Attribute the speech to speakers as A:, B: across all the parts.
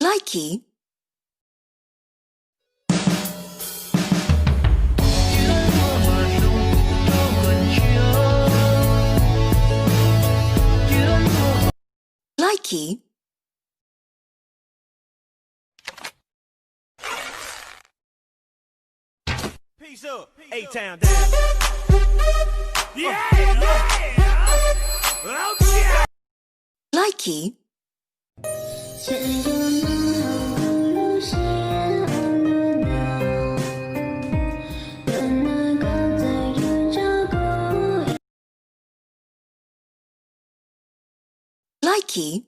A: Likey. Likey.
B: Peace up, A-Town down. Yeah, yeah. Okay.
A: Likey. Likey.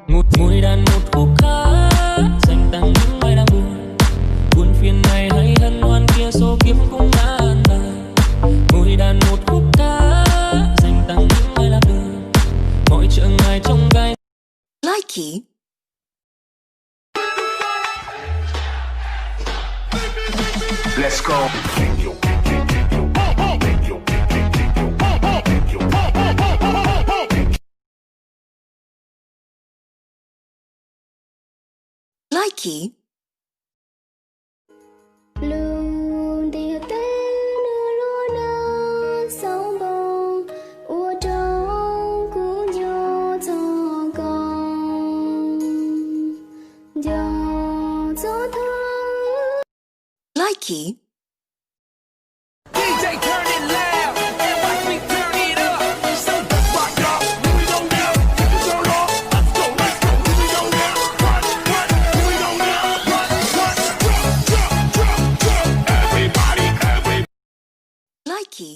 C: Ngút mùi đàn một khúc hát dành tặng những ai đang buồn, buồn phiền này hay hân hoan kia số kiếp cũng đã an bài. Mùi đàn một khúc hát dành tặng những ai lạc đường, mọi chợ ngài trong gai.
A: Likey.
D: Let's go.
A: Likey.
E: Lương tia tế nửa lúa nơ sâu bông ua trâu cú nhô cho con gió thơm.
A: Likey.
B: DJ turn it loud and watch me turn it up. So rock up, here we go now. Turn off, let's go, here we go now. Run, here we go now. Run, drop. Everybody.
A: Likey.